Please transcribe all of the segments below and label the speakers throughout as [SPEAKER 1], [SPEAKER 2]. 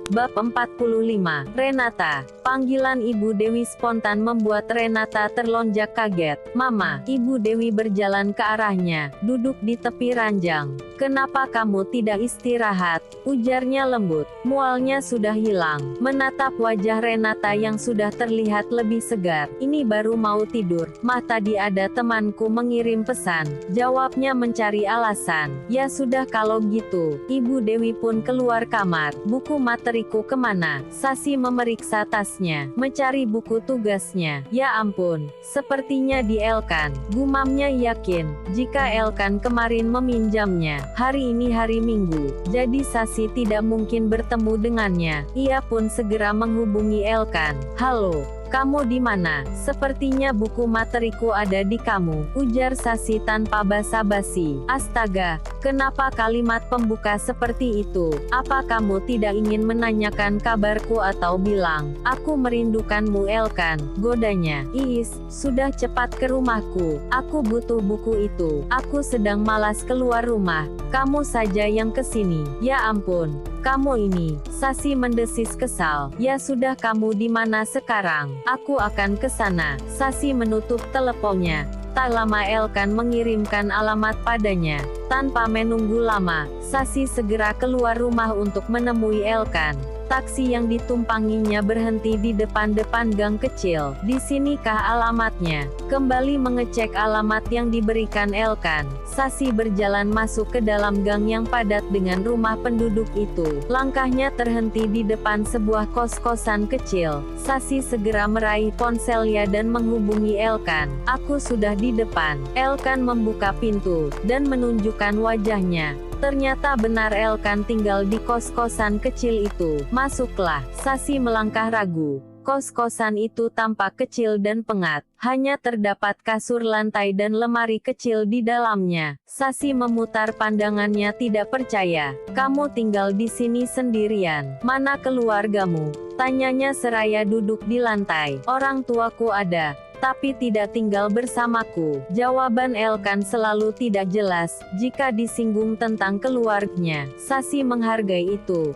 [SPEAKER 1] Bab 45. Renata. Panggilan Ibu Dewi spontan membuat Renata terlonjak kaget. "Mama." Ibu Dewi berjalan ke arahnya, duduk di tepi ranjang. "Kenapa kamu tidak istirahat?" ujarnya lembut. Mualnya sudah hilang. Menatap wajah Renata yang sudah terlihat lebih segar. "Ini baru mau tidur, Mah. Tadi ada temanku mengirim pesan," jawabnya mencari alasan. "Ya sudah kalau gitu." Ibu Dewi pun keluar kamar. "Buku materiku kemana?" Sasi memeriksa tasnya, mencari buku tugasnya. "Ya ampun, sepertinya di Elkan," gumamnya yakin. Jika Elkan kemarin meminjamnya, hari ini hari Minggu, jadi Sasi tidak mungkin bertemu dengannya. Ia pun segera menghubungi Elkan. "Halo, kamu di mana? Sepertinya buku materiku ada di kamu," ujar Sasi tanpa basa-basi. "Astaga, kenapa kalimat pembuka seperti itu? Apa kamu tidak ingin menanyakan kabarku atau bilang, 'Aku merindukanmu'?" Elkan, godanya. "Iis, sudah cepat ke rumahku. Aku butuh buku itu. Aku sedang malas keluar rumah. Kamu saja yang kesini." "Ya ampun, kamu ini," Sasi mendesis kesal. "Ya sudah, kamu di mana sekarang? Aku akan ke sana." Sasi menutup teleponnya. Tak lama Elkan mengirimkan alamat padanya. Tanpa menunggu lama, Sasi segera keluar rumah untuk menemui Elkan. Taksi yang ditumpanginya berhenti di depan gang kecil. "Di sinikah alamatnya?" Kembali mengecek alamat yang diberikan Elkan, Sasi berjalan masuk ke dalam gang yang padat dengan rumah penduduk itu. Langkahnya terhenti di depan sebuah kos-kosan kecil. Sasi segera meraih ponselnya dan menghubungi Elkan. "Aku sudah di depan." Elkan membuka pintu, dan menunjukkan wajahnya. Ternyata benar Elkan tinggal di kos-kosan kecil itu. "Masuklah." Sasi melangkah ragu. Kos-kosan itu tampak kecil dan pengat. Hanya terdapat kasur lantai dan lemari kecil di dalamnya. Sasi memutar pandangannya tidak percaya. "Kamu tinggal di sini sendirian? Mana keluargamu?" tanyanya seraya duduk di lantai. "Orang tuaku ada, tapi tidak tinggal bersamaku." Jawaban Elkan selalu tidak jelas, jika disinggung tentang keluarganya. Sasi menghargai itu.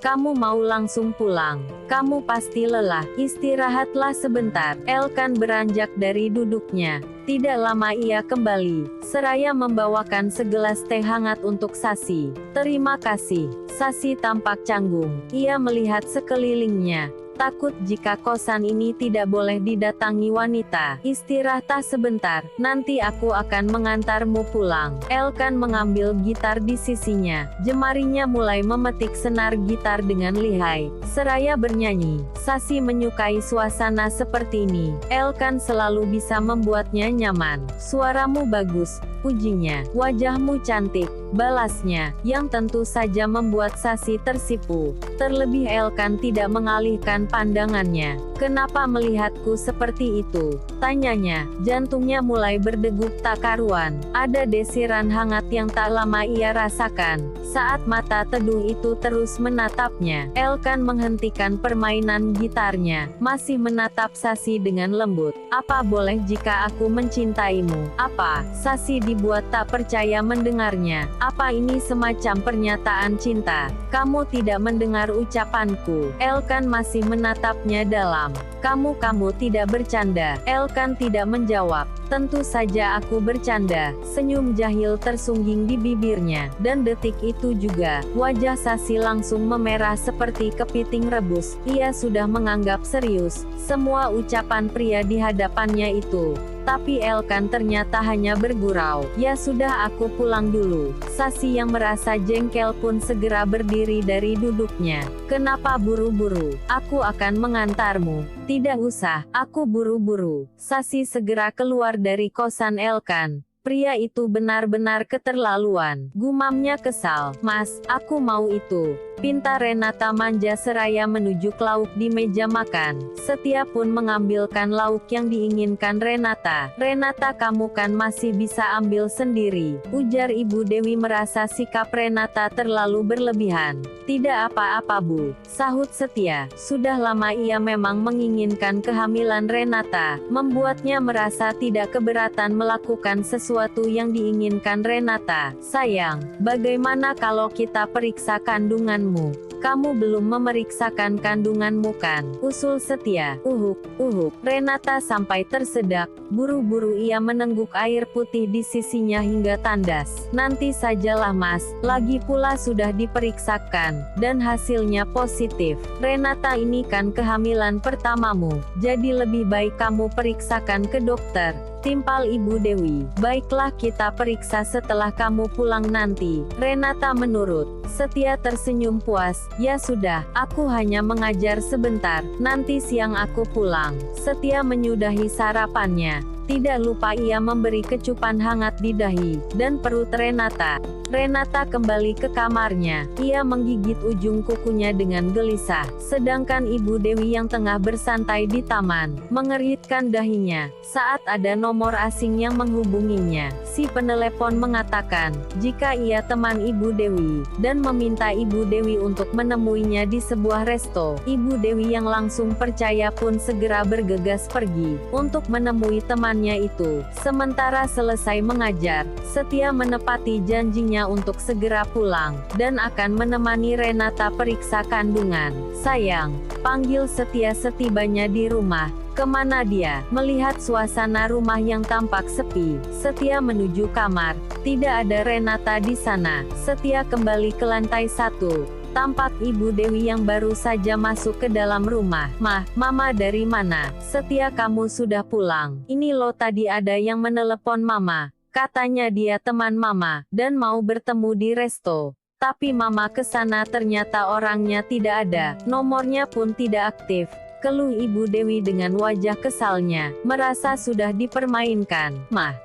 [SPEAKER 1] "Kamu mau langsung pulang? Kamu pasti lelah. Istirahatlah sebentar." Elkan beranjak dari duduknya. Tidak lama ia kembali, seraya membawakan segelas teh hangat untuk Sasi. "Terima kasih." Sasi tampak canggung. Ia melihat sekelilingnya. Takut jika kosan ini tidak boleh didatangi wanita. "Istirahat sebentar, nanti aku akan mengantarmu pulang." Elkan mengambil gitar di sisinya. Jemarinya mulai memetik senar gitar dengan lihai, seraya bernyanyi. Sasi menyukai suasana seperti ini. Elkan selalu bisa membuatnya nyaman. "Suaramu bagus," pujinya. "Wajahmu cantik," balasnya, yang tentu saja membuat Sasi tersipu. Terlebih Elkan tidak mengalihkan pandangannya. "Kenapa melihatku seperti itu?" tanyanya. Jantungnya mulai berdegup tak karuan. Ada desiran hangat yang tak lama ia rasakan, saat mata teduh itu terus menatapnya. Elkan menghentikan permainan gitarnya, masih menatap Sasi dengan lembut. "Apa boleh jika aku mencintaimu?" "Apa?" Sasi dibuat tak percaya mendengarnya. "Apa ini semacam pernyataan cinta? Kamu tidak mendengar ucapanku?" Elkan masih menatapnya dalam. Kamu tidak bercanda?" Elkan tidak menjawab. "Tentu saja aku bercanda." Senyum jahil tersungging di bibirnya. Dan detik itu juga, wajah Sasi langsung memerah seperti kepiting rebus. Ia sudah menganggap serius semua ucapan pria di hadapannya itu. Tapi Elkan ternyata hanya bergurau. "Ya sudah, aku pulang dulu." Sasi yang merasa jengkel pun segera berdiri dari duduknya. "Kenapa buru-buru? Aku akan mengantarmu." "Tidak usah, aku buru-buru." Sasi segera keluar dari kosan Elkan. Pria itu benar-benar keterlaluan, gumamnya kesal. "Mas, aku mau itu." Pinta Renata manja seraya menuju ke lauk di meja makan. Setia pun mengambilkan lauk yang diinginkan Renata. "Renata, kamu kan masih bisa ambil sendiri," ujar Ibu Dewi merasa sikap Renata terlalu berlebihan. "Tidak apa-apa, Bu," sahut Setia. Sudah lama ia memang menginginkan kehamilan Renata, membuatnya merasa tidak keberatan melakukan sesuatu yang diinginkan Renata. "Sayang, bagaimana kalau kita periksa kandunganmu?" kamu belum memeriksakan kandunganmu kan? Usul Setia. Uhuk. Renata sampai tersedak. Buru-buru ia menengguk air putih di sisinya hingga tandas. Nanti sajalah mas, lagi pula sudah diperiksakan, dan hasilnya positif. Renata, ini kan kehamilan pertamamu, jadi lebih baik kamu periksakan ke dokter, timpal Ibu Dewi. Baiklah, kita periksa setelah kamu pulang nanti. Renata menurut. Setia tersenyum puas. Ya sudah, aku hanya mengajar sebentar, nanti siang aku pulang. Setia menyudahi sarapannya. Tidak lupa ia memberi kecupan hangat di dahi dan perut Renata. Renata kembali ke kamarnya. Ia menggigit ujung kukunya dengan gelisah, sedangkan Ibu Dewi yang tengah bersantai di taman, mengeritkan dahinya saat ada nomor asing yang menghubunginya. Si penelepon mengatakan, jika ia teman Ibu Dewi, dan meminta Ibu Dewi untuk menemuinya di sebuah resto. Ibu Dewi yang langsung percaya pun segera bergegas pergi untuk menemui temannya itu. Sementara selesai mengajar, Setia menepati janjinya untuk segera pulang, dan akan menemani Renata periksa kandungan. Sayang, panggil Setia setibanya di rumah. Kemana dia? Melihat suasana rumah yang tampak sepi, Setia menuju kamar. Tidak ada Renata di sana. Setia kembali ke lantai 1. Tampak Ibu Dewi yang baru saja masuk ke dalam rumah. Mama dari mana? Setia, kamu sudah pulang. Ini loh, tadi ada yang menelepon Mama. Katanya dia teman Mama, dan mau bertemu di resto. Tapi Mama ke sana ternyata orangnya tidak ada, nomornya pun tidak aktif. Keluh Ibu Dewi dengan wajah kesalnya, merasa sudah dipermainkan.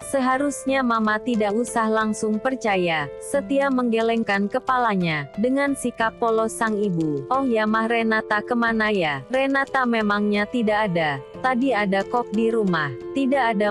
[SPEAKER 1] Seharusnya Mama tidak usah langsung percaya. Setia menggelengkan kepalanya, dengan sikap polos sang ibu. Oh ya Renata kemana ya? Renata memangnya tidak ada. Tadi ada kok di rumah. Tidak ada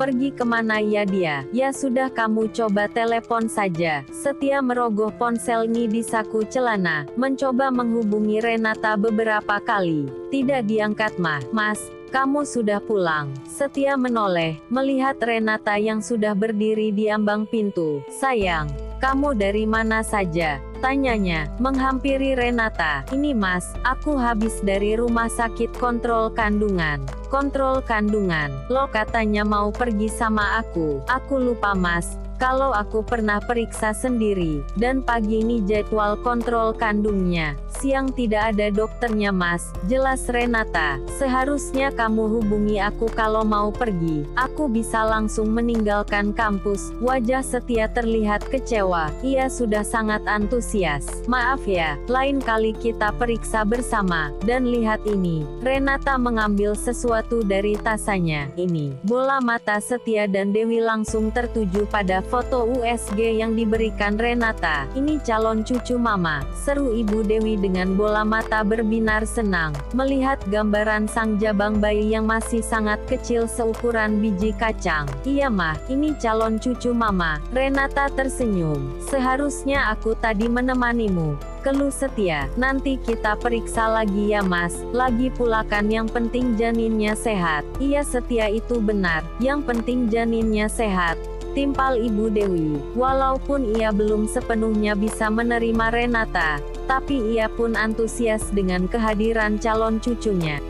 [SPEAKER 1] Pergi kemana ya dia? Ya sudah, kamu coba telepon saja. Setia merogoh ponselnya di saku celana, mencoba menghubungi Renata beberapa kali. Tidak diangkat. Mas, kamu sudah pulang. Setia menoleh, melihat Renata yang sudah berdiri di ambang pintu. Sayang, kamu dari mana saja? Tanyanya, menghampiri Renata. Ini Mas, aku habis dari rumah sakit kontrol kandungan. Kontrol kandungan? Lo katanya mau pergi sama aku. Aku lupa Mas, kalau aku pernah periksa sendiri, dan pagi ini jadwal kontrol kandungnya. Siang tidak ada dokternya Mas. Jelas Renata, seharusnya kamu hubungi aku kalau mau pergi. Aku bisa langsung meninggalkan kampus. Wajah Setia terlihat kecewa. Ia sudah sangat antusias. Maaf ya, lain kali kita periksa bersama. Dan lihat ini. Renata mengambil sesuatu dari tasanya. Ini. Bola mata Setia dan Dewi langsung tertuju pada foto USG yang diberikan Renata. Ini calon cucu Mama, seru Ibu Dewi dengan bola mata berbinar senang, melihat gambaran sang jabang bayi yang masih sangat kecil seukuran biji kacang. Iya ini calon cucu Mama. Renata tersenyum. Seharusnya aku tadi menemanimu. Keluh Setia. Nanti kita periksa lagi ya Mas. Lagi pula kan yang penting janinnya sehat. Iya Setia, itu benar. Yang penting janinnya sehat, timpal Ibu Dewi. Walaupun ia belum sepenuhnya bisa menerima Renata, tapi ia pun antusias dengan kehadiran calon cucunya.